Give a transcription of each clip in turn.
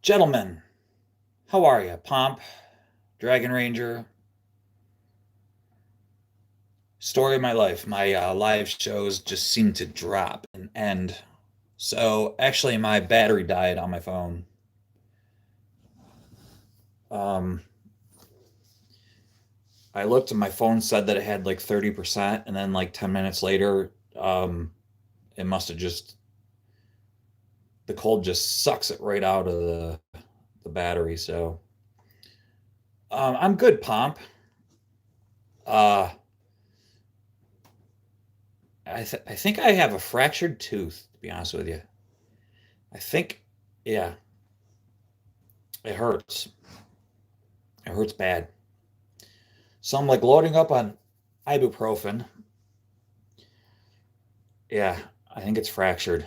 Gentlemen, how are you? Pomp, Dragon Ranger, story of my life. My live shows just seem to drop and end. So actually, my battery died on my phone. Um, I looked and my phone said that it had like 30%, and then like 10 minutes later, it must have just the cold just sucks it right out of the battery. So I'm good, Pomp. Uh, I think I have a fractured tooth, to be honest with you. I think, yeah, it hurts. It hurts bad. So I'm like loading up on ibuprofen. Yeah, I think it's fractured.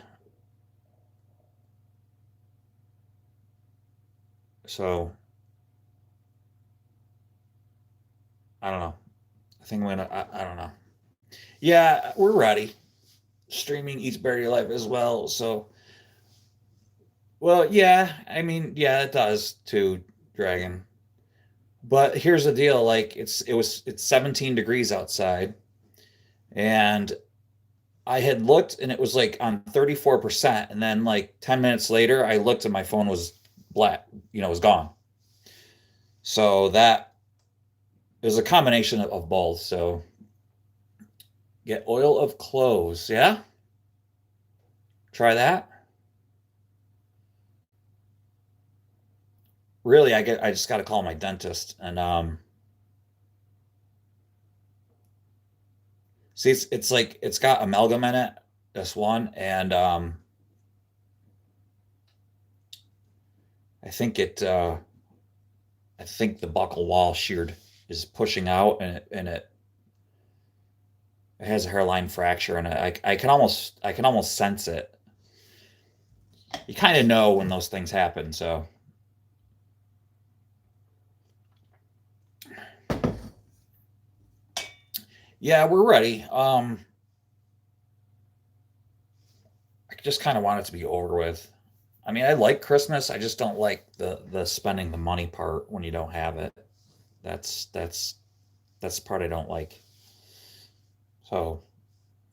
So I don't know. I think I'm gonna. I don't know. Yeah, we're ready. Streaming eats Barry Life as well. So, well, yeah. I mean, yeah, it does too, Dragon. But here's the deal. Like, it's 17 degrees outside, and I had looked, and it was like on 34%, and then like 10 minutes later, I looked, and my phone was black. Was gone. So that is a combination of both. So get oil of cloves. Yeah, try that. Really, I just got to call my dentist and see it's like it's got amalgam in it, this one, and I think I think the buccal wall sheared is pushing out, and it has a hairline fracture, and I can almost sense it. You kind of know when those things happen. So yeah, we're ready. I just kind of want it to be over with. I mean, I like Christmas. I just don't like the spending the money part when you don't have it. That's that's that's the part I don't like. So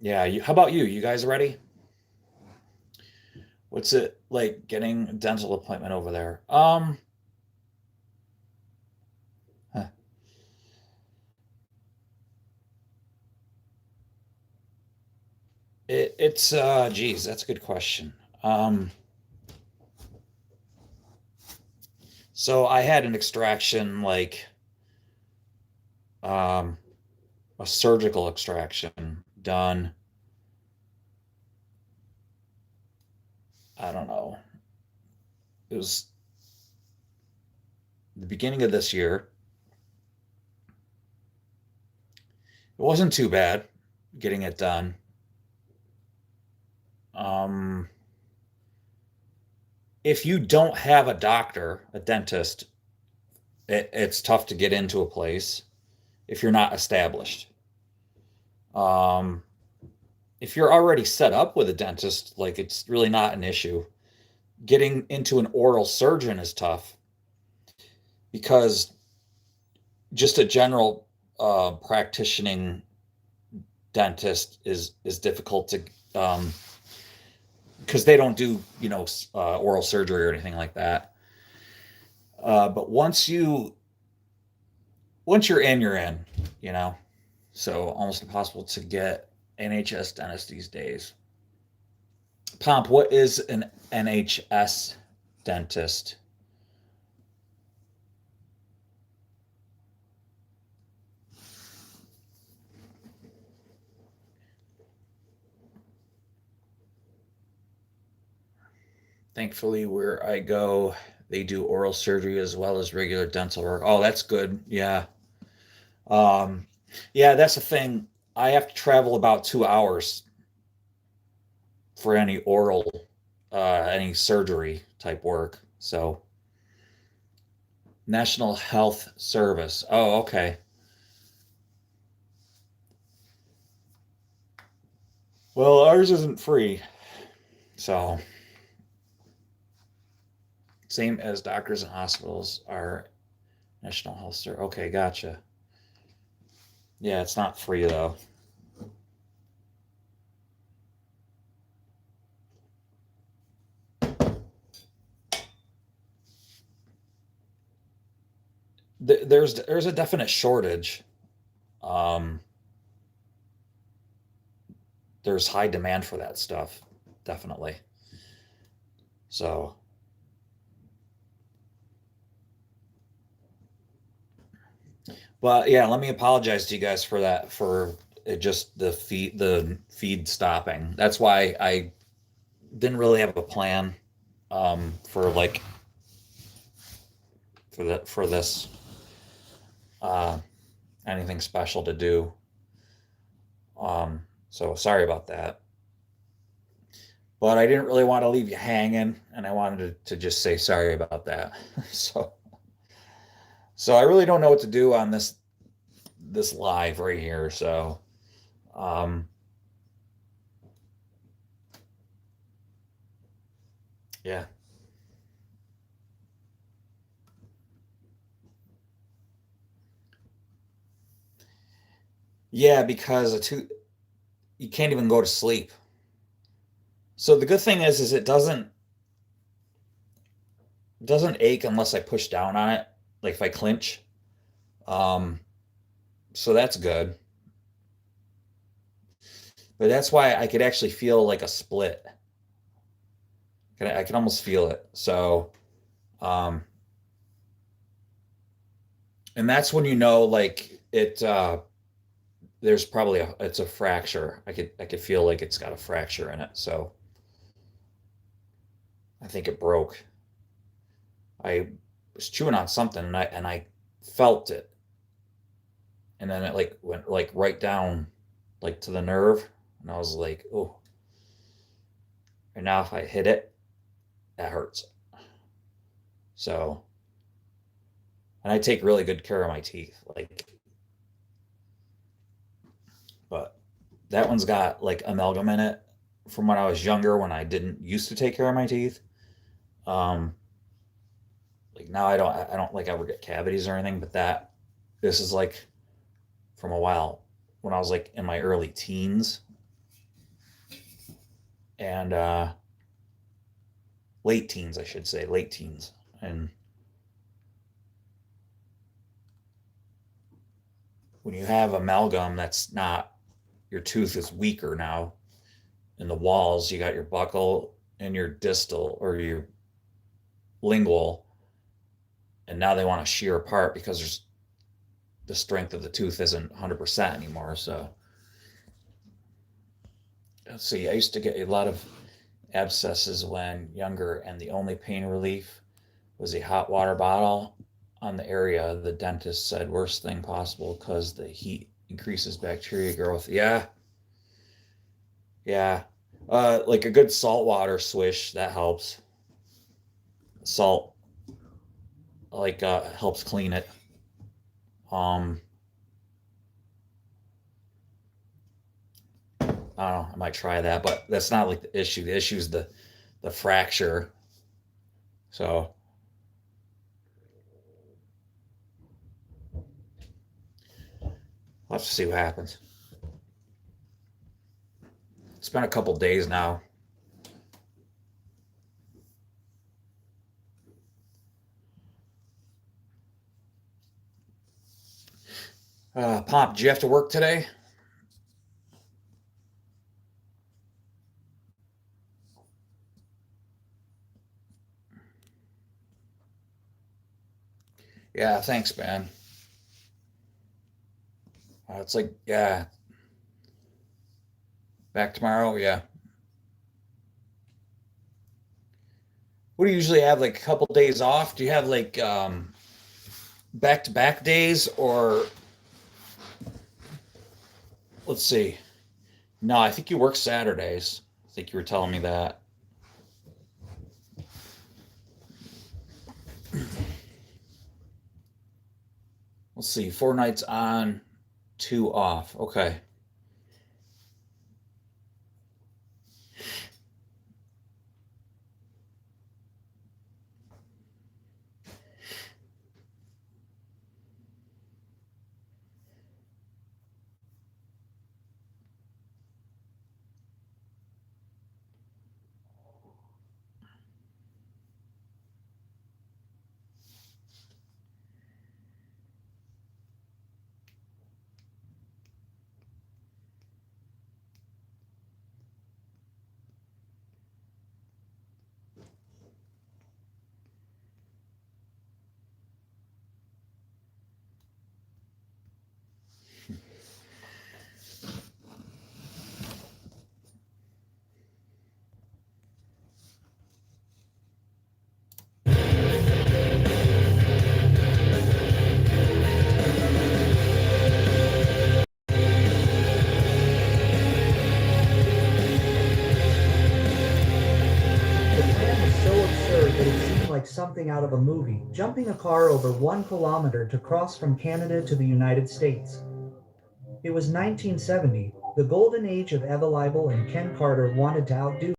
yeah, how about you? You guys ready? What's it like getting a dental appointment over there? Huh. It's geez, that's a good question. Um, so I had an extraction like um a surgical extraction done, I don't know. It was the beginning of this year. It wasn't too bad getting it done. Um, if you don't have a doctor, a dentist, it's tough to get into a place if you're not established. Um, if you're already set up with a dentist, like it's really not an issue. Getting into an oral surgeon is tough because just a general practicing dentist is difficult to because they don't do oral surgery or anything like that. But once you're in, you're in. You know, so almost impossible to get NHS dentist these days. Pomp, what is an NHS dentist? Thankfully, where I go, they do oral surgery as well as regular dental work. Oh, that's good. Yeah. Um, yeah, that's the thing. I have to travel about 2 hours for any oral, any surgery type work. So, National Health Service. Oh, okay. Well, ours isn't free. So, Same as doctors and hospitals are National Health Service. Okay, gotcha. Yeah, it's not free though. There's a definite shortage. Um, there's high demand for that stuff, definitely. So, well, yeah, let me apologize to you guys for that, for it just the feed stopping. That's why I didn't really have a plan for like for this uh, anything special to do. So sorry about that. But I didn't really want to leave you hanging, and I wanted to just say sorry about that. So so I really don't know what to do on this live right here. So um, yeah, yeah, because you can't even go to sleep. So the good thing is it doesn't ache unless I push down on it, like if I clinch. Um, so that's good. But that's why I could actually feel like a split. I can almost feel it. So, um, and that's when you know, like there's probably it's a fracture. I could feel like it's got a fracture in it. So I think it broke. I was chewing on something and I felt it, and then it like went like right down, like to the nerve, and I was like, oh. And now if I hit it, that hurts. So, and I take really good care of my teeth, like, but that one's got like amalgam in it from when I was younger when I didn't used to take care of my teeth. Um, like now I don't like ever get cavities or anything, but this is like from a while when I was like in my early teens and late teens, I should say, late teens. And when you have amalgam, that's not your tooth is weaker now in the walls. You got your buccal and your distal or your lingual, and now they want to shear apart because the strength of the tooth isn't 100% anymore. So let's see. I used to get a lot of abscesses when younger, and the only pain relief was a hot water bottle on the area. The dentist said worst thing possible because the heat increases bacteria growth. Yeah, yeah. Like a good salt water swish that helps. Salt like helps clean it. Um, I don't know. I might try that, but that's not like the issue. The issue is the fracture. So let's see what happens. It's been a couple days now. Pop, did you have to work today? Yeah, thanks, man. It's like, yeah, back tomorrow. Yeah. What do you usually have? Like a couple days off? Do you have like back to back days, or let's see. No, I think you work Saturdays. I think you were telling me that. Let's see. 4 nights on, two off. Okay. like something out of a movie, jumping a car over 1 kilometer to cross from Canada to the United States. It was 1970, the golden age of Eva Leibel, and Ken Carter wanted to outdo,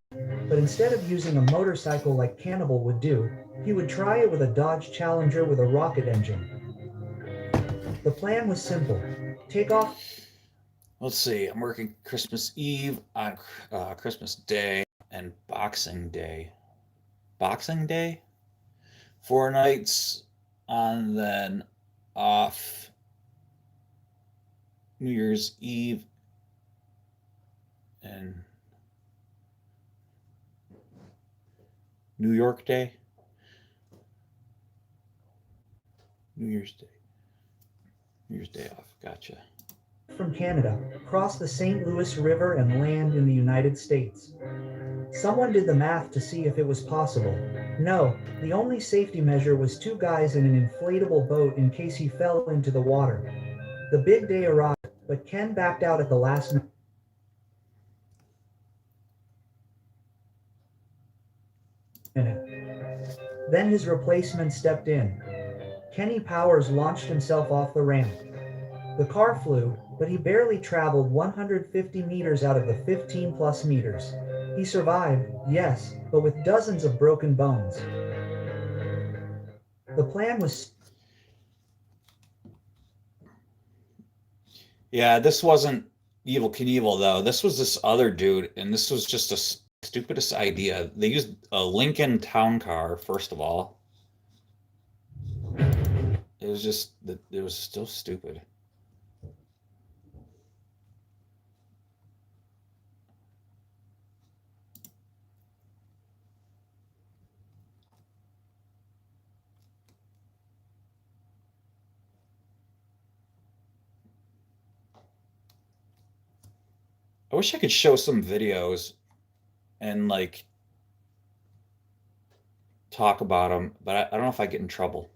but instead of using a motorcycle like Cannibal would do, he would try it with a Dodge Challenger with a rocket engine. The plan was simple. Take off. Let's see. I'm working Christmas Eve on Christmas Day and Boxing Day. Boxing Day? 4 nights on, then off New Year's Eve and New York Day. New Year's Day. New Year's Day off. Gotcha. From Canada, cross the St. Louis River and land in the United States. Someone did the math to see if it was possible. No, the only safety measure was 2 guys in an inflatable boat in case he fell into the water. The big day arrived, but Ken backed out at the last minute. Then his replacement stepped in. Kenny Powers launched himself off the ramp. The car flew, but he barely traveled 150 meters out of the 15 plus meters. He survived, yes, but with dozens of broken bones. The plan was... Yeah, this wasn't Evil Knievel, though. This was this other dude, and this was just the stupidest idea. They used a Lincoln town car, first of all. It was just, it was still stupid. I wish I could show some videos and like talk about them, but I don't know if I get in trouble.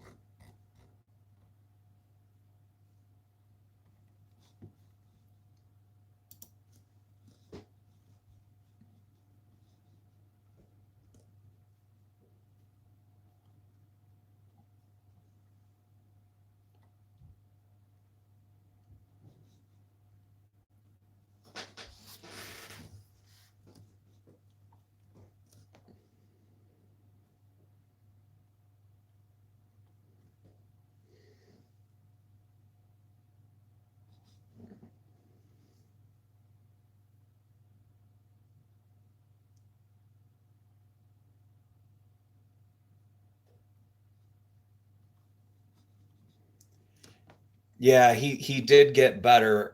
Yeah, he did get better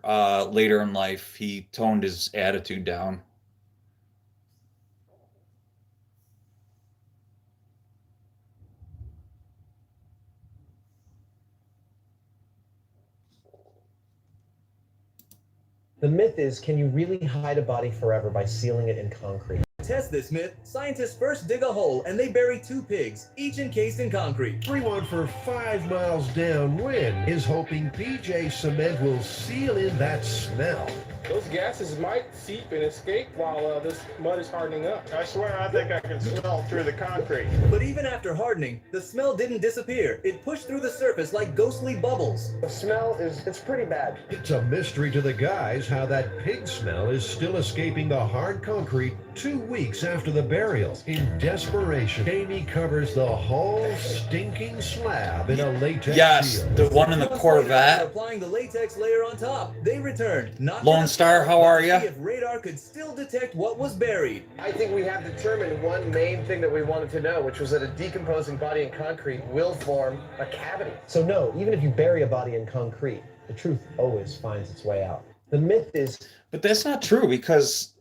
later in life. He toned his attitude down. The myth is, can you really hide a body forever by sealing it in concrete? To test this myth, scientists first dig a hole and they bury 2 pigs, each encased in concrete. Everyone for 5 miles downwind is hoping PJ Cement will seal in that smell. Those gases might seep and escape while this mud is hardening up. I swear I think I can smell through the concrete. But even after hardening, the smell didn't disappear. It pushed through the surface like ghostly bubbles. The smell it's pretty bad. It's a mystery to the guys how that pig smell is still escaping the hard concrete 2 weeks after the burial. In desperation, Amy covers the whole stinking slab in a latex Yes, seal. the one in the Corvette. Applying the latex layer on top, they returned. Not Lone Star, how are to ya? see if radar could still detect what was buried. I think we have determined one main thing that we wanted to know, which was that a decomposing body in concrete will form a cavity. So no, even if you bury a body in concrete, the truth always finds its way out. The myth is... But that's not true because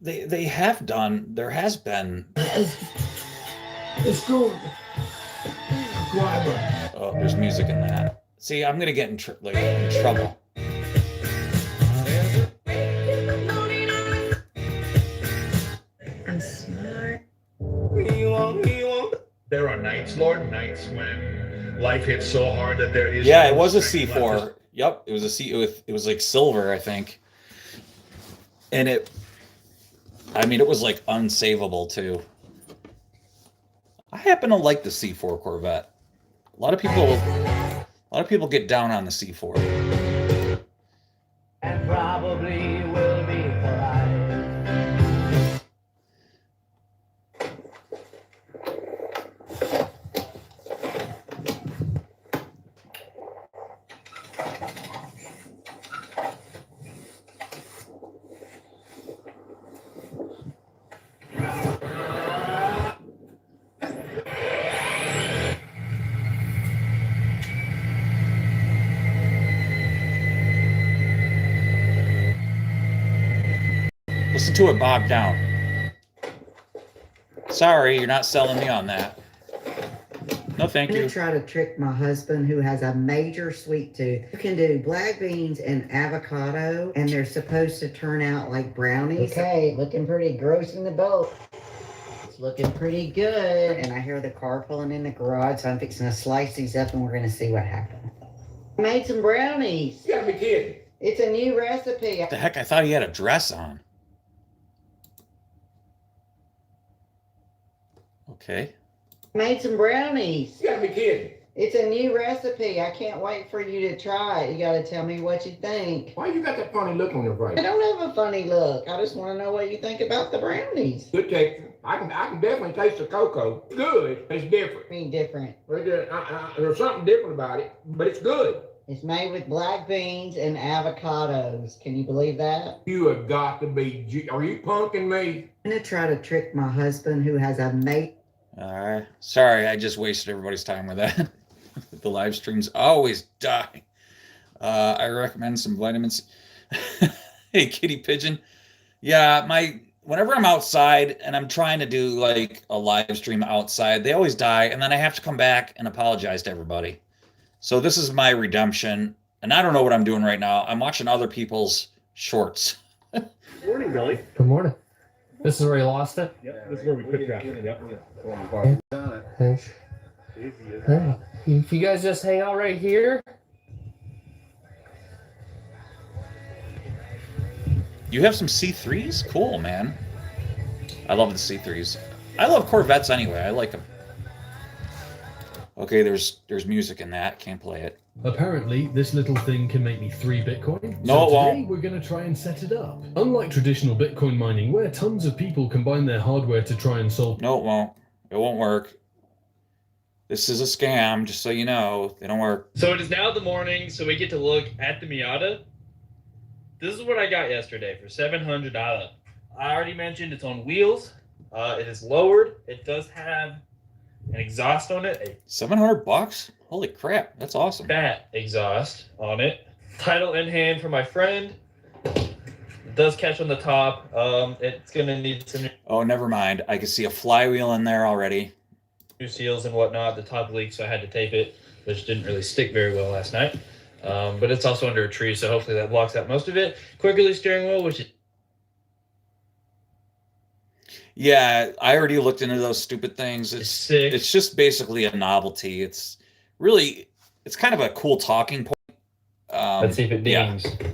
they have done, there has been. It's good. Oh, there's music in that. See, I'm gonna get in trouble. I'm smart. There are nights, Lord, nights when life hits so hard that there is... Yeah, it was a C4. Yep, it was a C. It was like silver, I think. And it was like unsavable too. I happen to like the C4 Corvette. A lot of people get down on the C4. And probably will be polite. Listen to it bog down. Sorry, you're not selling me on that. No, thank I'm you. gonna try to trick my husband who has a major sweet tooth. You can do black beans and avocado, and they're supposed to turn out like brownies. Okay, looking pretty gross in the boat. It's looking pretty good. And I hear the car pulling in the garage, so I'm fixing to slice these up and we're gonna see what happens. I made some brownies. You gotta be kidding. It's a new recipe. What the heck? I thought he had a dress on. Okay. Made some brownies. You gotta be kidding. It's a new recipe. I can't wait for you to try it. You gotta tell me what you think. Why you got that funny look on your face? I don't have a funny look. I just want to know what you think about the brownies. Good texture. I can definitely taste the cocoa. It's good. It's different. I mean, different. There's something different about it, but it's good. It's made with black beans and avocados. Can you believe that? You have got to be. Are you punking me? I'm gonna try to trick my husband who has a mate. All right. Sorry, I just wasted everybody's time with that. The live streams always die. I recommend some vitamins. Hey, kitty pigeon. Yeah, whenever I'm outside and I'm trying to do like a live stream outside, they always die, and then I have to come back and apologize to everybody. So this is my redemption, and I don't know what I'm doing right now. I'm watching other people's shorts. Morning, Billy. Good morning. This is where you lost it? Yep, this is where we put traffic. Yep. Thanks. Hey, if you guys just hang out right here. You have some C3s? Cool, man. I love the C3s. I love Corvettes anyway. I like them. Okay, there's music in that. Can't play it. Apparently, this little thing can make me 3 Bitcoin. No, it won't. Today, we're going to try and set it up. Unlike traditional Bitcoin mining, where tons of people combine their hardware to try and solve... No, it won't. It won't work. This is a scam, just so you know. They don't work. So it is now the morning, so we get to look at the Miata. This is what I got yesterday for $700. I already mentioned it's on wheels. It is lowered. It does have an exhaust on it. $700? Holy crap, that's awesome. Fat exhaust on it. Title in hand for my friend. It does catch on the top. It's gonna need some Oh, never mind. I can see a flywheel in there already. new seals and whatnot. The top leaked, so I had to tape it, which didn't really stick very well last night. But it's also under a tree, so hopefully that blocks out most of it. Quick release steering wheel, which is... Yeah, I already looked into those stupid things. It's sick. It's just basically a novelty. It's kind of a cool talking point. Let's see if it dings. Yeah.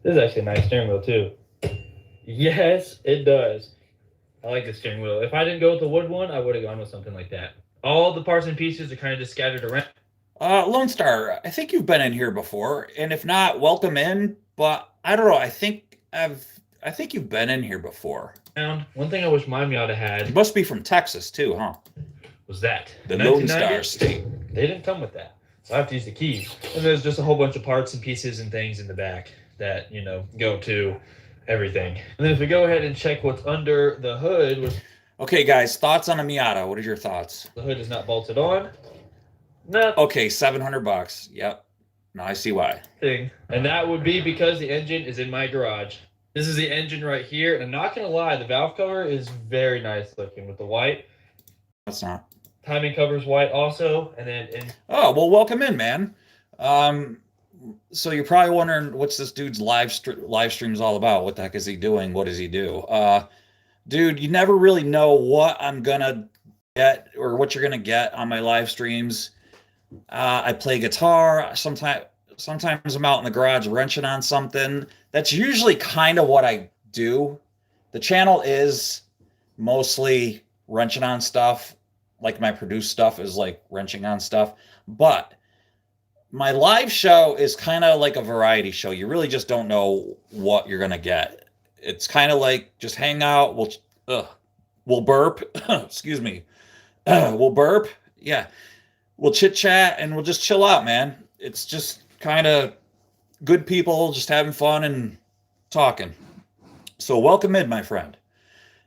This is actually a nice steering wheel too. Yes, it does. I like the steering wheel. If I didn't go with the wood one, I would have gone with something like that. All the parts and pieces are kind of just scattered around. Lone Star, I think you've been in here before, and if not, welcome in. But I don't know. I think you've been in here before. One thing I wish my Miata had. You must be from Texas too, huh? Was that the Lone Star State? They didn't come with that, so I have to use the keys. And there's just a whole bunch of parts and pieces and things in the back that go to everything. And then if we go ahead and check what's under the hood. Okay, guys, thoughts on a Miata? What are your thoughts? The hood is not bolted on. No. Okay, $700. Yep. Now I see why. And that would be because the engine is in my garage. This is the engine right here, and I'm not gonna lie, the valve cover is very nice looking with the white. That's not. Timing cover is white also, and then Oh, well, welcome in, man. So you're probably wondering what's this dude's live streams all about? What the heck is he doing? What does he do? Dude, you never really know what I'm gonna get or what you're gonna get on my live streams. I play guitar. Sometimes I'm out in the garage wrenching on something. That's usually kind of what I do. The channel is mostly wrenching on stuff, like my produced stuff is like wrenching on stuff. But my live show is kind of like a variety show. You really just don't know what you're gonna get. It's kind of like just hang out. We'll burp. Excuse me. We'll burp. Yeah. We'll chit chat and we'll just chill out, man. It's just kind of good people just having fun and talking. So welcome in, my friend.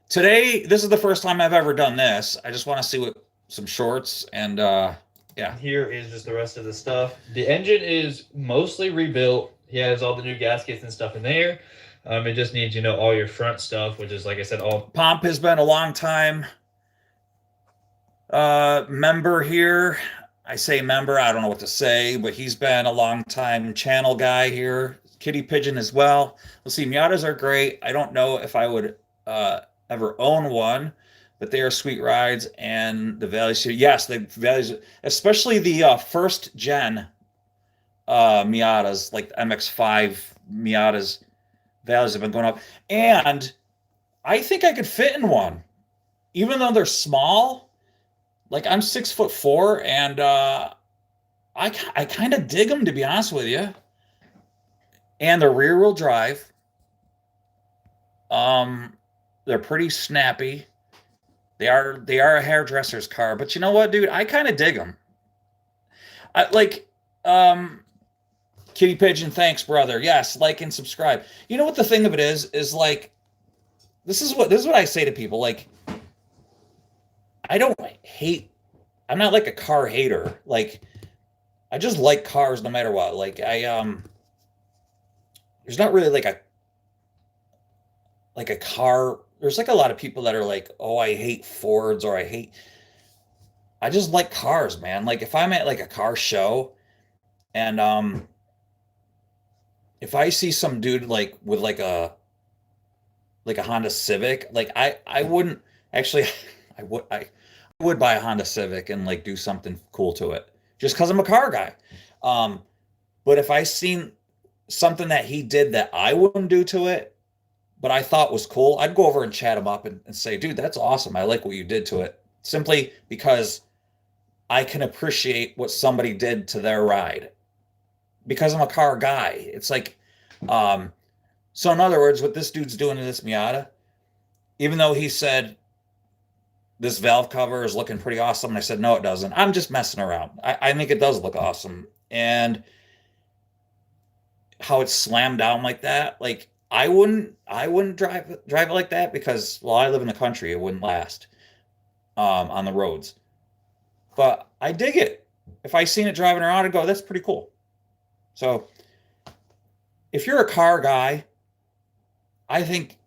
Today, this is the first time I've ever done this. I just want to see what some shorts and yeah. Here is just the rest of the stuff. The engine is mostly rebuilt. He has all the new gaskets and stuff in there. It just needs, all your front stuff, which is, like I said, all... Pomp has been a long time member here. I say member, I don't know what to say, but he's been a long time channel guy here. Kitty Pigeon as well. Let's see, Miatas are great. I don't know if I would ever own one, but they are sweet rides. And the values, yes, the values, especially the first gen Miatas, like the MX-5 Miatas, values have been going up. And I think I could fit in one, even though they're small. Like I'm 6'4", and I kind of dig them, to be honest with you. And they're rear wheel drive. They're pretty snappy. They are a hairdresser's car, but you know what, dude? I kind of dig them. I like Kitty Pigeon. Thanks, brother. Yes, like and subscribe. You know what the thing of it is like this is what I say to people. Like, I don't hate. I'm not like a car hater. Like, I just like cars no matter what. Like there's not really like a car. There's like a lot of people that are like, oh, I hate Fords, or I just like cars, man. Like if I'm at like a car show and if I see some dude like with like a Honda Civic, like I wouldn't actually I would buy a Honda Civic and like do something cool to it just because I'm a car guy. But if I seen something that he did that I wouldn't do to it, but I thought was cool, I'd go over and chat him up and say, dude, that's awesome. I like what you did to it. Simply because I can appreciate what somebody did to their ride. Because I'm a car guy. It's like, so in other words, what this dude's doing to this Miata, even though he said this valve cover is looking pretty awesome, and I said, no, it doesn't. I'm just messing around. I think it does look awesome. And how it's slammed down like that, like, I wouldn't drive it like that because, well, I live in the country. It wouldn't last on the roads. But I dig it. If I seen it driving around, I'd go, that's pretty cool. So if you're a car guy, I think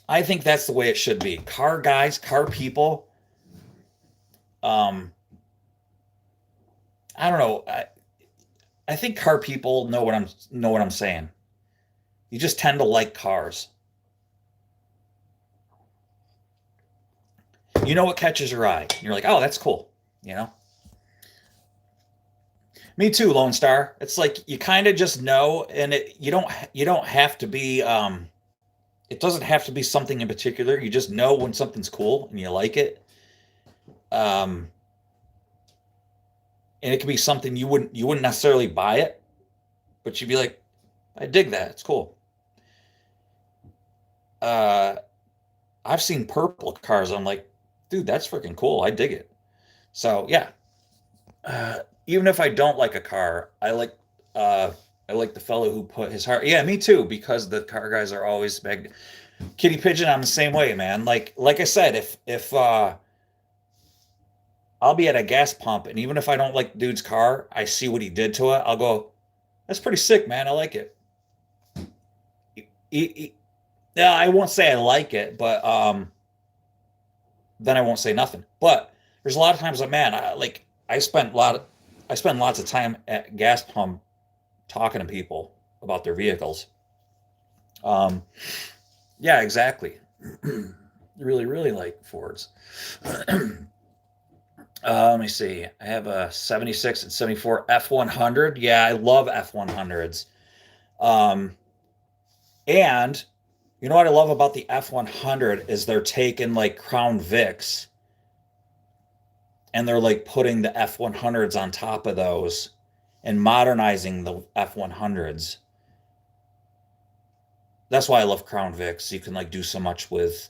that's the way it should be. Car guys, car people. I don't know. I think car people know what I'm saying. You just tend to like cars. You know what catches your eye. You're like, oh, that's cool. Me too, Lone Star. It's like you kind of just know, and you don't have to be. It doesn't have to be something in particular. You just know when something's cool and you like it. And it could be something you wouldn't necessarily buy it, but you'd be like, I dig that. It's cool. I've seen purple cars. I'm like, dude, that's freaking cool. I dig it. So yeah. Even if I don't like a car, I like the fellow who put his heart. Yeah, me too, because the car guys are always begged. Kitty Pigeon, I'm the same way, man. Like I said, if I'll be at a gas pump, and even if I don't like the dude's car, I see what he did to it, I'll go, that's pretty sick, man. I like it. Yeah, I won't say I like it, but then I won't say nothing. But there's a lot of times that, man, I spend lots of time at gas pump talking to people about their vehicles. Yeah, exactly. Really, really like Fords. Let me see. I have a 76 and 74 F100. Yeah, I love F100s. And you know what I love about the F100 is they're taking like Crown Vics and they're like putting the F100s on top of those and modernizing the F100s. That's why I love Crown Vics. You can like do so much with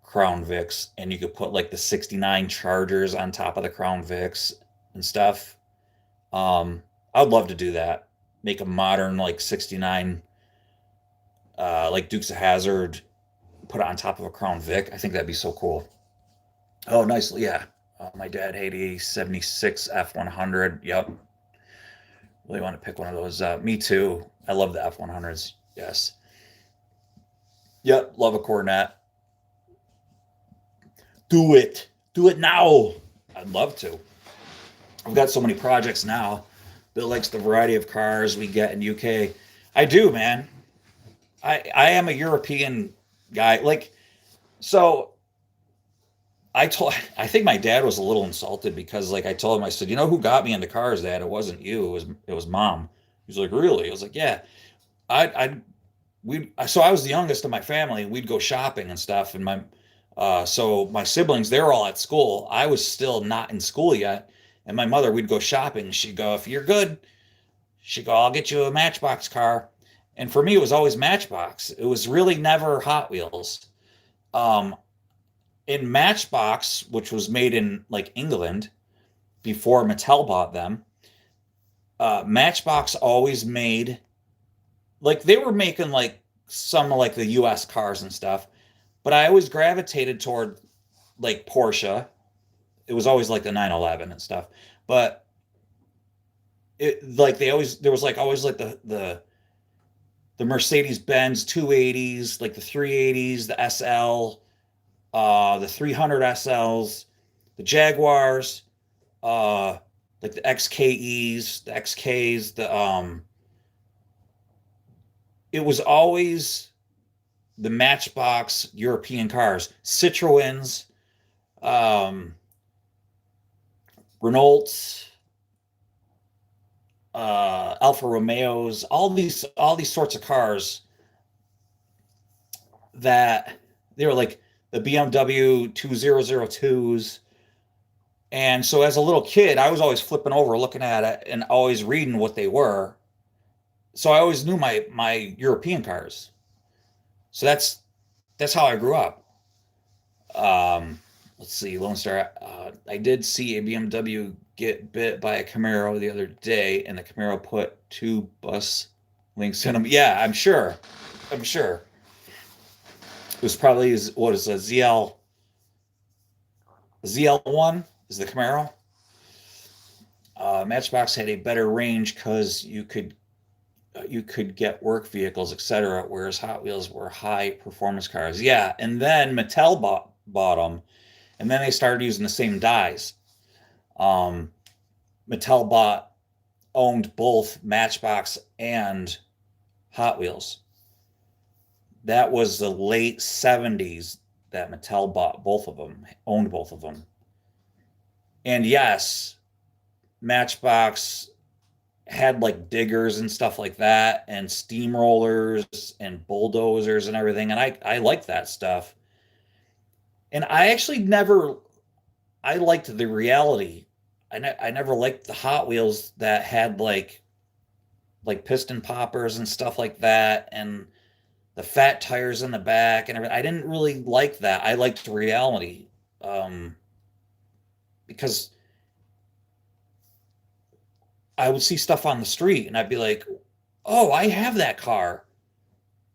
Crown Vics, and you could put like the 69 Chargers on top of the Crown Vics and stuff. I would love to do that. Make a modern like 69 like Dukes of Hazzard, put it on top of a Crown Vic. I think that'd be so cool. Oh, nice. Yeah. My dad had a 76 F100. Yep. Really want to pick one of those. Me too. I love the F100s. Yes. Yep. Love a Cornet. Do it. Do it now. I'd love to. I've got so many projects now. Bill likes the variety of cars we get in UK. I do, man. I am a European guy. Like, so I think my dad was a little insulted because like I told him, I said, you know who got me into cars, Dad? It wasn't you. It was Mom. He's like, really? I was like, yeah. So I was the youngest of my family. We'd go shopping and stuff. And so my siblings, they were all at school. I was still not in school yet. And my mother, we'd go shopping. She'd go, if you're good, she'd go, I'll get you a Matchbox car. And for me, it was always Matchbox. It was really never Hot Wheels. In Matchbox, which was made in like England before Mattel bought them, Matchbox always made, like they were making like some of like the US cars and stuff, but I always gravitated toward like Porsche. It was always like the 911 and stuff, but it like there was like always like the Mercedes-Benz 280s, like the 380s, the SL, the 300 SLs, the Jaguars, like the XKEs, the XKs, it was always the Matchbox European cars, Citroens, Renaults, Alfa Romeos, all these sorts of cars that they were like the BMW 2002s. And so as a little kid, I was always flipping over, looking at it and always reading what they were. So I always knew my European cars. So that's how I grew up. Let's see, Lone Star. I did see a BMW get bit by a Camaro the other day, and the Camaro put 2 bus links in them. Yeah, I'm sure. It was probably what is a ZL1 is the Camaro. Matchbox had a better range because you could get work vehicles, etc., whereas Hot Wheels were high performance cars. Yeah, and then Mattel bought them, and then they started using the same dies. Mattel owned both Matchbox and Hot Wheels. That was the late 70s that Mattel bought both of them, owned both of them. And yes, Matchbox had like diggers and stuff like that, and steamrollers and bulldozers and everything, and I liked that stuff. And I actually I liked the reality. I never liked the Hot Wheels that had like piston poppers and stuff like that, and the fat tires in the back and everything. I didn't really like that. I liked the reality, because I would see stuff on the street and I'd be like, oh, I have that car.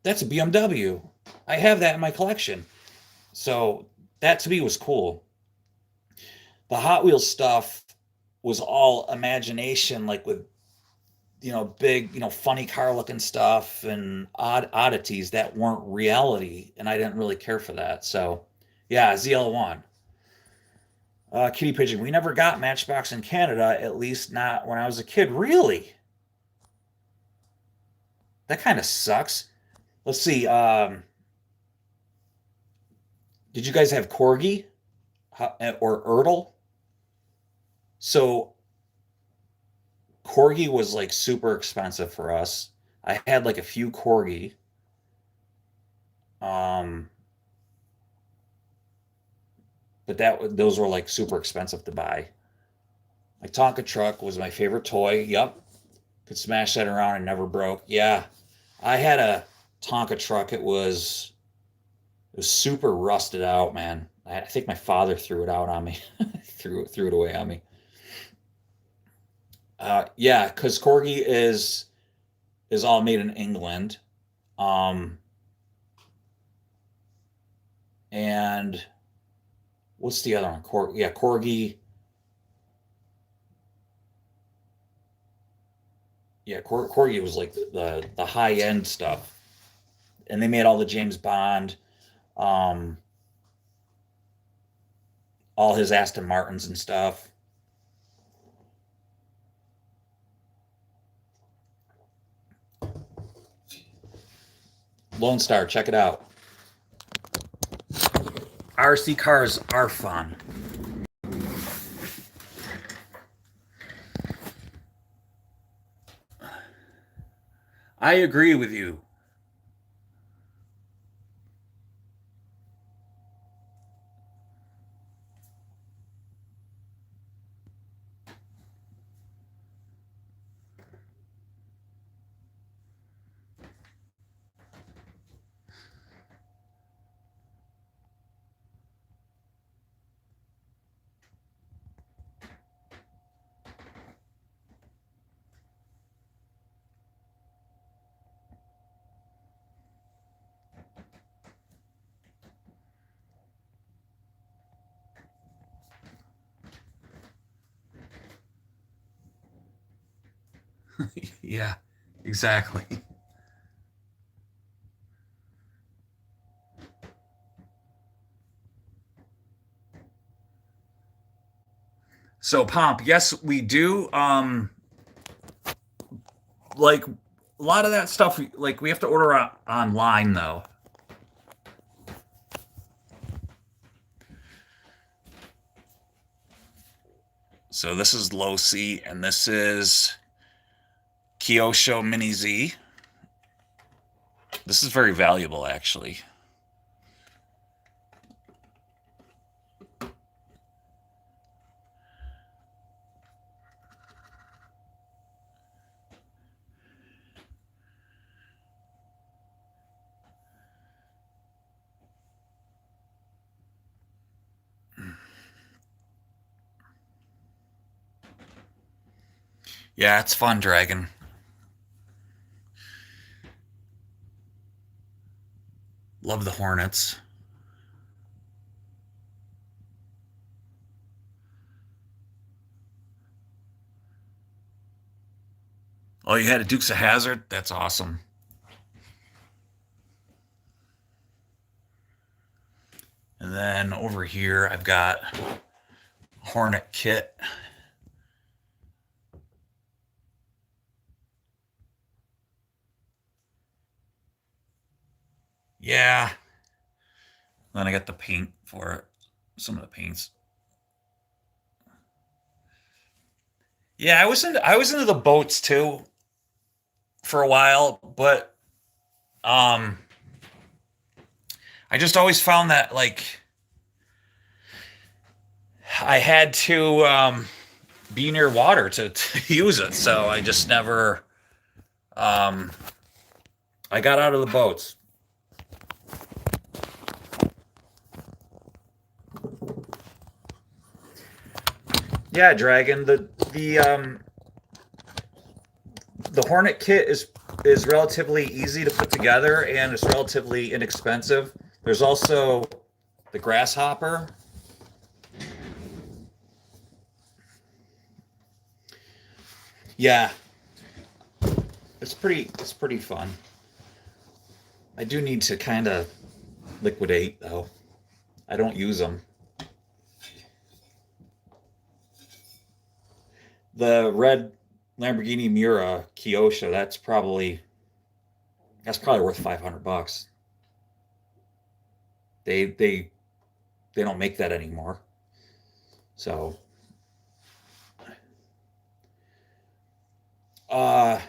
That's a BMW. I have that in my collection. So that to me was cool. The Hot Wheels stuff was all imagination, like with, big, funny car looking stuff and oddities that weren't reality. And I didn't really care for that. So yeah, ZL1. Kitty Pigeon, we never got Matchbox in Canada, at least not when I was a kid. Really? That kind of sucks. Let's see. Did you guys have Corgi or Ertl? So Corgi was like super expensive for us. I had like a few Corgi. but those were like super expensive to buy. My Tonka truck was my favorite toy. Yep. Could smash that around and never broke. Yeah. I had a Tonka truck. It was super rusted out, man. I think my father threw it out on me. threw it away on me. Yeah, because Corgi is all made in England. And what's the other one? Corgi. Yeah, Corgi was like the high end stuff, and they made all the James Bond, all his Aston Martins and stuff. Lone Star, check it out. RC cars are fun. I agree with you. Yeah, exactly. So, Pomp, yes, we do. Like a lot of that stuff, like we have to order online though. So this is Low C, and this is Kyosho Mini Z. This is very valuable, actually. Yeah, it's fun, Dragon. Love the Hornets. Oh, you had a Dukes of Hazzard? That's awesome. And then over here, I've got Hornet kit. Yeah. Then I got the paint for it. Some of the paints. Yeah, I was into the boats too for a while, but I just always found that like I had to be near water to use it, so I just never I got out of the boats. Yeah, Dragon. The Hornet kit is relatively easy to put together and it's relatively inexpensive. There's also the Grasshopper. Yeah, it's pretty fun. I do need to kind of liquidate though. I don't use them. The red Lamborghini Miura Kyosho, that's probably worth $500. They don't make that anymore. So yeah,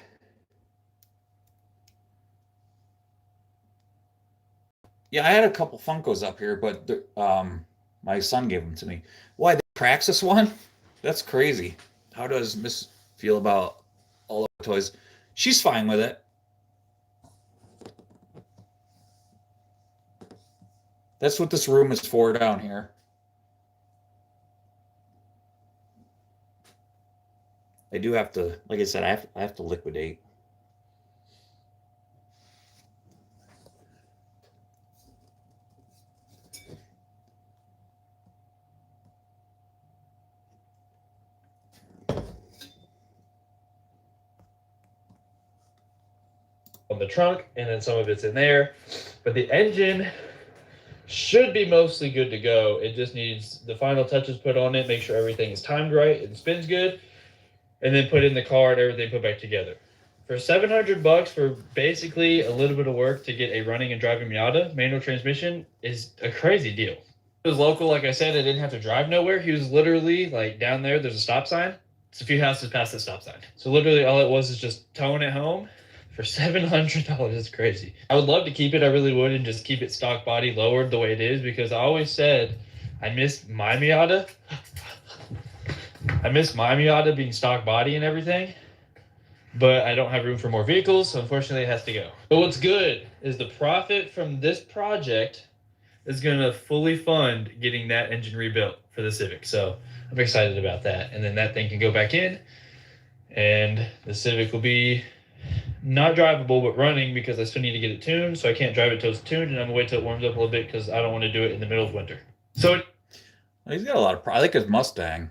I had a couple Funkos up here, but My son gave them to me. Why, the Praxis one? That's crazy. How does Miss feel about all of the toys? She's fine with it. That's what this room is for down here. I do have to, like I said, I have to liquidate. On the trunk, and then some of it's in there. But the engine should be mostly good to go. It just needs the final touches put on it, make sure everything is timed right and spins good, and then put in the car and everything put back together. For $700 for basically a little bit of work to get a running and driving Miata manual transmission is a crazy deal. It was local, like I said, I didn't have to drive nowhere. He was literally like down there, there's a stop sign. It's a few houses past the stop sign. So literally all it was is just towing it home for $700. It's crazy. I would love to keep it, I really would, and just keep it stock body lowered the way it is, because I always said I miss my Miata. I miss my Miata being stock body and everything, but I don't have room for more vehicles, so unfortunately it has to go. But what's good is the profit from this project is going to fully fund getting that engine rebuilt for the Civic. So I'm excited about that. And then that thing can go back in, and the Civic will be not drivable, but running, because I still need to get it tuned. So I can't drive it till it's tuned, and I'm gonna wait till it warms up a little bit because I don't want to do it in the middle of winter. So he's got a lot of. I like his Mustang.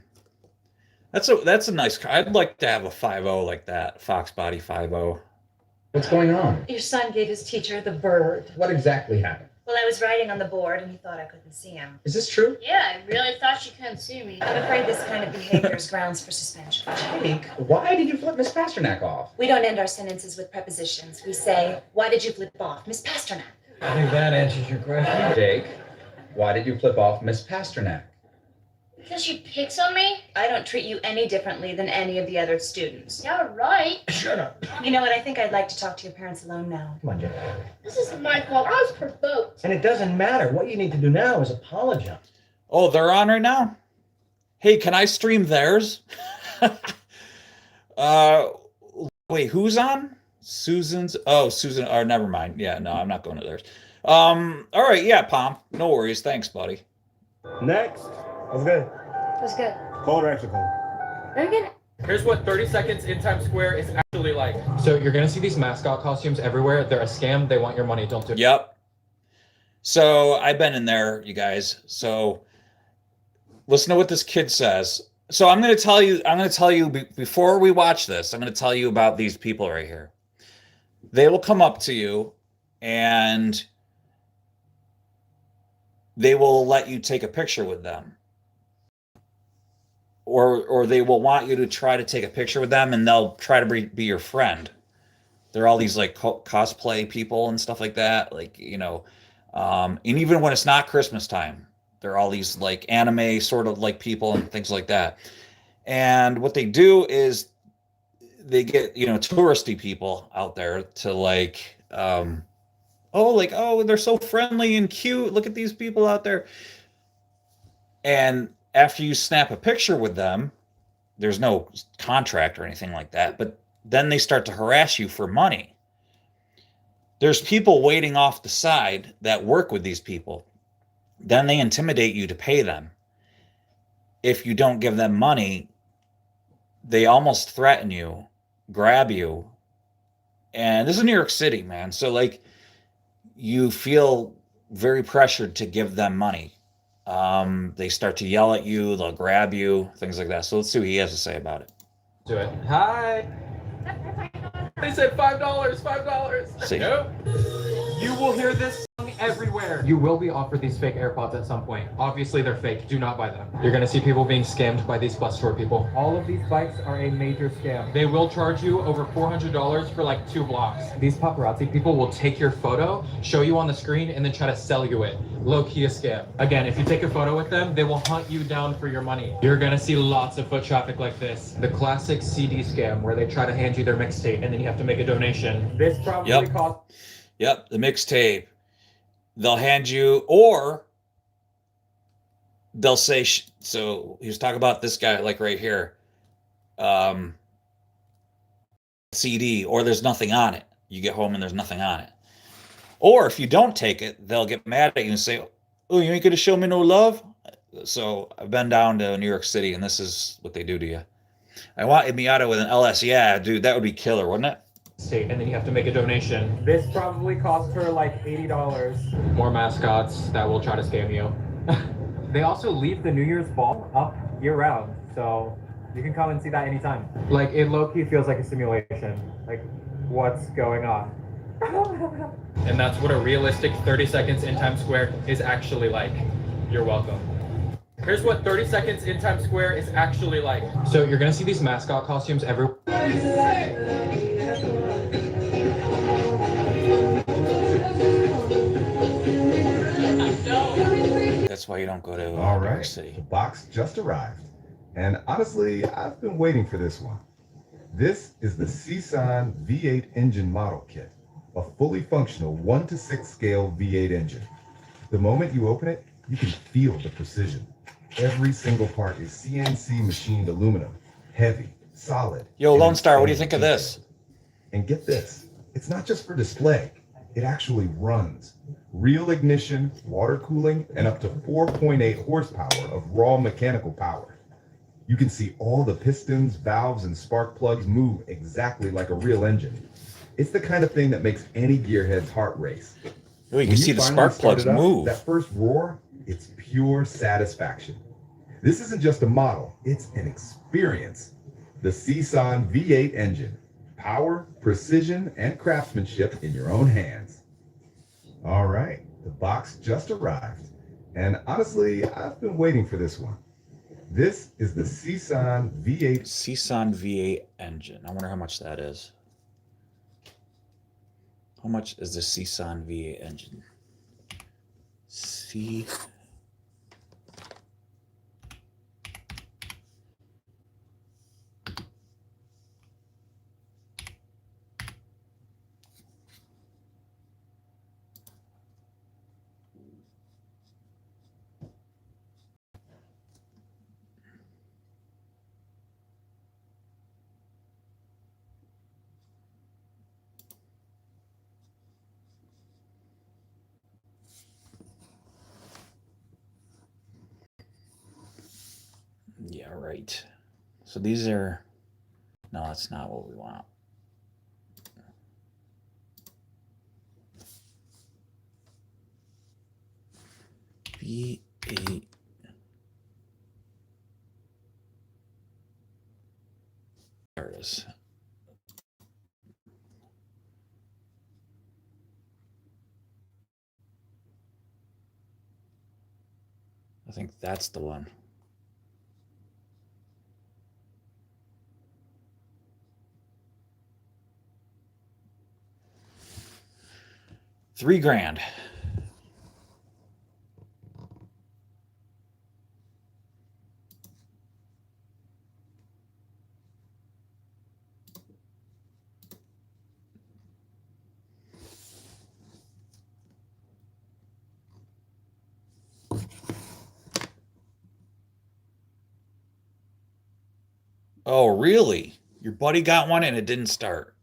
That's a nice car. I'd like to have a 5.0 like that, Fox Body 5.0. What's going on? Your son gave his teacher the bird. What exactly happened? Well, I was writing on the board and he thought I couldn't see him. Is this true? Yeah, I really thought she couldn't see me. I'm afraid this kind of behavior is grounds for suspension. Jake, why did you flip Miss Pasternak off? We don't end our sentences with prepositions. We say, why did you flip off Miss Pasternak? I think that answers your question. Jake, why did you flip off Miss Pasternak? Because she picks on me? I don't treat you any differently than any of the other students. Yeah, right. Shut up. You know what? I think I'd like to talk to your parents alone now. Come on, Jake. This isn't my fault. I was provoked. And it doesn't matter. What you need to do now is apologize. Oh, they're on right now? Hey, can I stream theirs? Wait, who's on? Susan's? Oh, Susan. Oh, never mind. Yeah, no, I'm not going to theirs. All right, yeah, Pom. No worries. Thanks, buddy. Next. That's good. It was good. Cold or extra cold? Very good. Here's what 30 seconds in Times Square is actually like. So you're gonna see these mascot costumes everywhere. They're a scam. They want your money. Don't do it. Yep. So I've been in there, you guys. So listen to what this kid says. So I'm going to tell you before we watch this, I'm going to tell you about these people right here. They will come up to you and they will let you take a picture with them. Or they will want you to try to take a picture with them, and they'll try to be your friend. They're all these like cosplay people and stuff like that. Like, you know, and even when it's not Christmas time, they're all these like anime sort of like people and things like that. And what they do is they get, you know, touristy people out there to like, oh, they're so friendly and cute. Look at these people out there. And after you snap a picture with them, there's no contract or anything like that, but then they start to harass you for money. There's people waiting off the side that work with these people. Then they intimidate you to pay them. If you don't give them money, they almost threaten you, grab you. And this is New York City, man. So like you feel very pressured to give them money. They start to yell at you, they'll grab you, things like that. So let's see what he has to say about it. Do it. Hi. They said $5. See. Nope. You will hear this song everywhere. You will be offered these fake AirPods at some point. Obviously, they're fake. Do not buy them. You're going to see people being scammed by these bus tour people. All of these bikes are a major scam. They will charge you over $400 for like 2 blocks. These paparazzi people will take your photo, show you on the screen, and then try to sell you it. Low-key a scam. Again, if you take a photo with them, they will hunt you down for your money. You're going to see lots of foot traffic like this. The classic CD scam where they try to hand you their mixtape and then you have to make a donation. This probably costs... Yep, the mixtape. They'll hand you, or they'll say, so he was talking about this guy, like right here, CD, or there's nothing on it. You get home and there's nothing on it. Or if you don't take it, they'll get mad at you and say, oh, you ain't gonna show me no love? So I've been down to New York City, and this is what they do to you. I want a Miata with an LS. Yeah, dude, that would be killer, wouldn't it? State, and then you have to make a donation. This probably cost her like $80. More mascots that will try to scam you. They also leave the New Year's ball up year-round, so you can come and see that anytime. Like, it low-key feels like a simulation. Like, what's going on? And that's what a realistic 30 seconds in Times Square is actually like. You're welcome. Here's what 30 seconds in Times Square is actually like. So you're gonna see these mascot costumes everywhere. That's why you don't go to All New York right, City. the box just arrived. And honestly, I've been waiting for this one. This is the Csan V8 engine model kit, a fully functional 1:6 scale V8 engine. The moment you open it, you can feel the precision. Every single part is CNC machined aluminum, heavy, solid. Yo, Lone Star, what do you think of this? And get this, it's not just for display, it actually runs. Real ignition, water cooling, and up to 4.8 horsepower of raw mechanical power. You can see all the pistons, valves, and spark plugs move exactly like a real engine. It's the kind of thing that makes any gearhead's heart race. Oh, you can see the spark plugs move. That first roar, it's pure satisfaction. This isn't just a model, it's an experience. The Csan V8 engine. Power, precision, and craftsmanship in your own hands. All right, the box just arrived. And honestly, I've been waiting for this one. This is the Csan V8. Csan V8 engine. I wonder how much that is. How much is the Csan V8 engine? Yeah, right. So these are, no, that's not what we want. V8. There it is. I think that's the one. $3,000. Oh, really? Your buddy got one and it didn't start.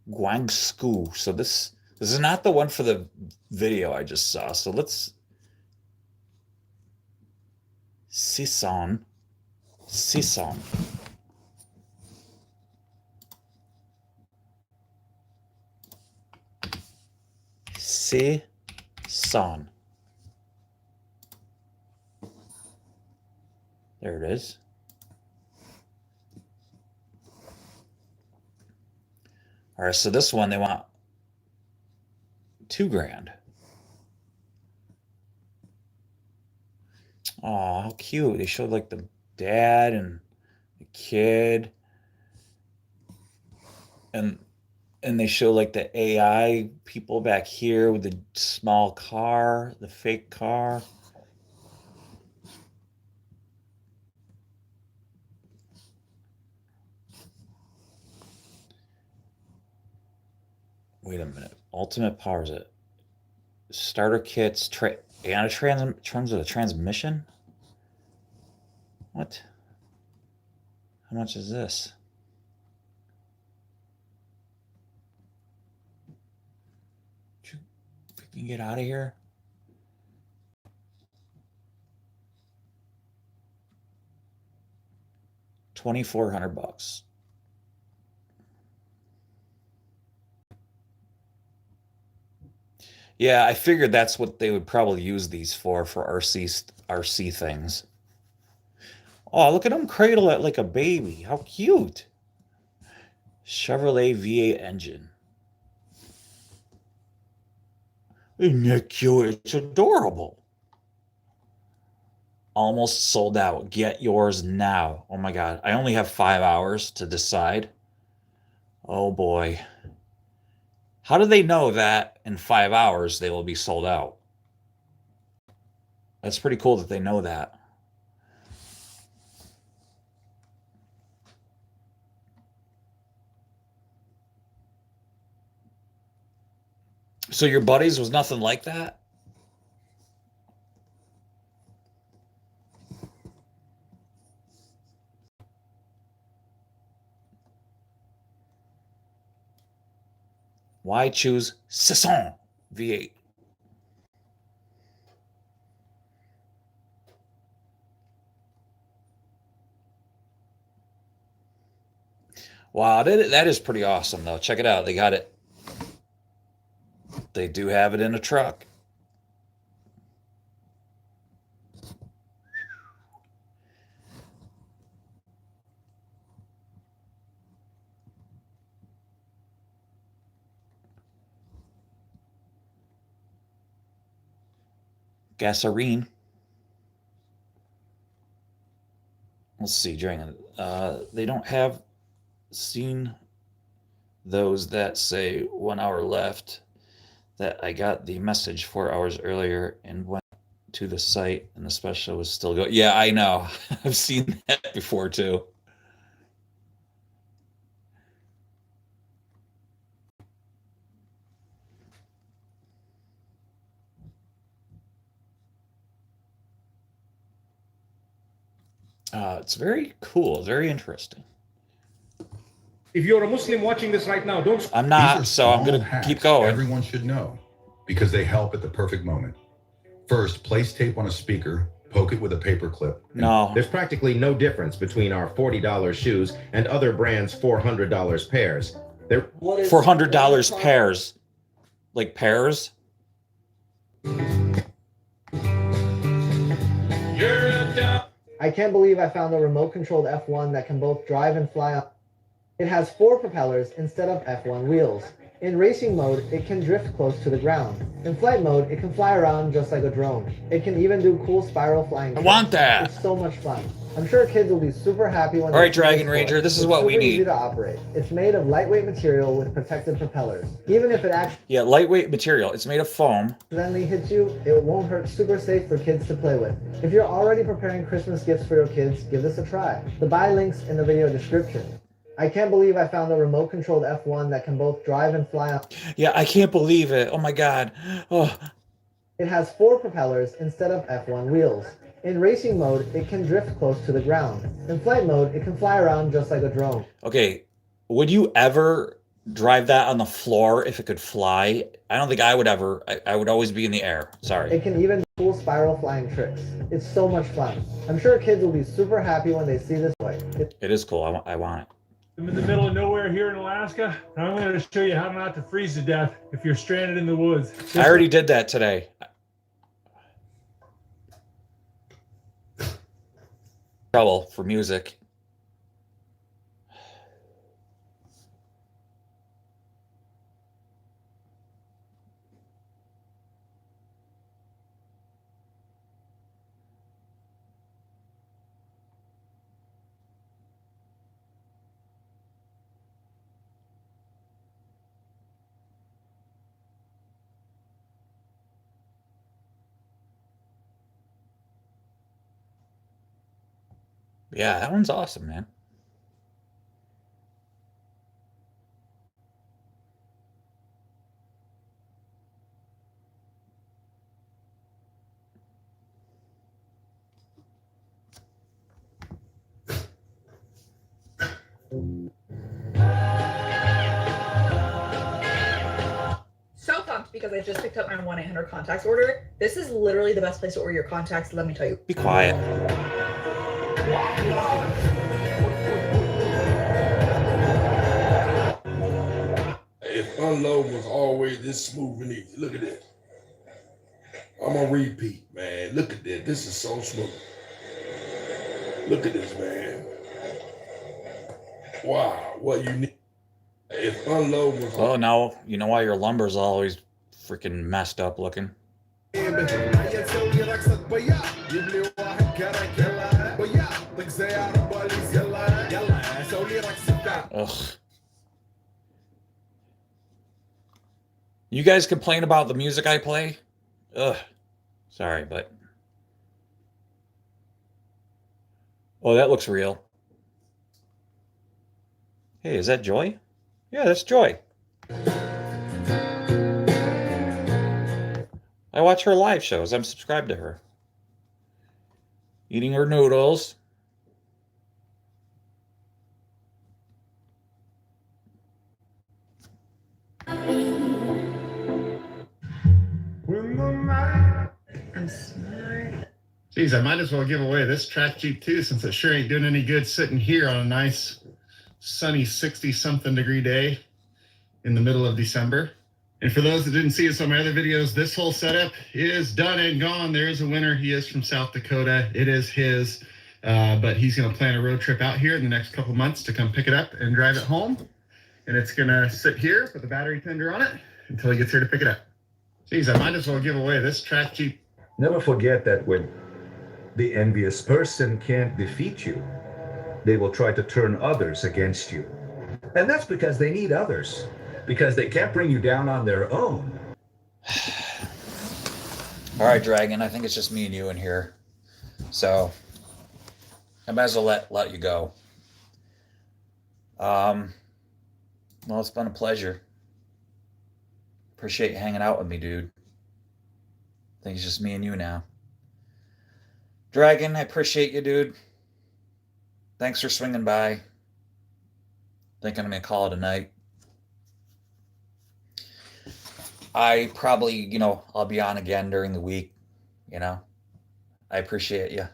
Guangzhou. So this is not the one for the video I just saw. So let's Csan. Csan. Csan. There it is. All right, so this one they want $2,000. Oh, how cute! They showed like the dad and the kid, and they show like the AI people back here with the small car, the fake car. Wait a minute. Ultimate power is it? Starter kits, and comes with a transmission? What? How much is this? You can get out of here. $2,400. Yeah, I figured that's what they would probably use these for RC things. Oh, look at him cradle it like a baby. How cute. Chevrolet V8 engine. Isn't that cute? It's adorable. Almost sold out. Get yours now. Oh my God. I only have 5 hours to decide. Oh boy. How do they know that in 5 hours they will be sold out? That's pretty cool that they know that. So your buddies was nothing like that? Why choose Sisson V8? Wow, that is pretty awesome, though. Check it out. They got it. They do have it in a truck. Gasoline. Let's see, Dragon. They don't have seen those that say 1 hour left. That I got the message 4 hours earlier and went to the site and the special was still going. Yeah, I know. I've seen that before too. It's very cool, very interesting. If you're a Muslim watching this right now, don't. I'm not, so I'm going to keep going. Everyone should know because they help at the perfect moment. First, place tape on a speaker, poke it with a paper clip. No. There's practically no difference between our $40 shoes and other brands' $400 pairs. They're $400 pairs. Like pairs? I can't believe I found a remote-controlled F1 that can both drive and fly on. It has 4 propellers instead of F1 wheels. In racing mode, it can drift close to the ground. In flight mode, it can fly around just like a drone. It can even do cool spiral flying tricks. I want that! It's so much fun. I'm sure kids will be super happy when. All right, Dragon Ranger, this is what we need. It's super easy to operate. It's made of lightweight material with protected propellers. Even if it actually lightweight material. It's made of foam. accidentally hits you, it won't hurt. Super safe for kids to play with. If you're already preparing Christmas gifts for your kids, give this a try. The buy link's in the video description. I can't believe I found a remote-controlled F1 that can both drive and fly on. Yeah, I can't believe it. Oh my God. Oh. It has 4 propellers instead of F1 wheels. In racing mode, it can drift close to the ground. In flight mode, it can fly around just like a drone. Okay, would you ever drive that on the floor if it could fly? I don't think I would ever. I would always be in the air. Sorry. It can even do cool spiral flying tricks. It's so much fun. I'm sure kids will be super happy when they see this toy. It is cool. I want it. I'm in the middle of nowhere here in Alaska, and I'm going to show you how not to freeze to death if you're stranded in the woods. I already did that today. Trouble for music. Yeah, that one's awesome, man. So pumped because I just picked up my 1-800 contacts order. This is literally the best place to order your contacts, let me tell you. Be quiet. If unload was always this smooth and easy, look at this. I'm gonna repeat, man. Look at this. This is so smooth. Look at this, man. Wow, what you need. If unload was Oh, now you know why your lumber's always freaking messed up looking. Ugh. You guys complain about the music I play? Ugh. Sorry, but... Oh, that looks real. Hey, is that Joy? Yeah, that's Joy. I watch her live shows. I'm subscribed to her. Eating her noodles. I'm smart. Geez, I might as well give away this track Jeep too, since it sure ain't doing any good sitting here on a nice sunny 60-something degree day in the middle of December. And for those that didn't see us on my other videos, this whole setup is done and gone. There is a winner. He is from South Dakota. It is his, but he's going to plan a road trip out here in the next couple months to come pick it up and drive it home. And it's going to sit here with a battery tender on it until he gets here to pick it up. Geez, I might as well give away this track Jeep. Never forget that when the envious person can't defeat you, they will try to turn others against you. And that's because they need others, because they can't bring you down on their own. All right, Dragon, I think it's just me and you in here. So I might as well let you go. Well, it's been a pleasure. Appreciate you hanging out with me, dude. I think it's just me and you now. Dragon, I appreciate you, dude. Thanks for swinging by. Think I'm going to call it a night. I probably, I'll be on again during the week, I appreciate you.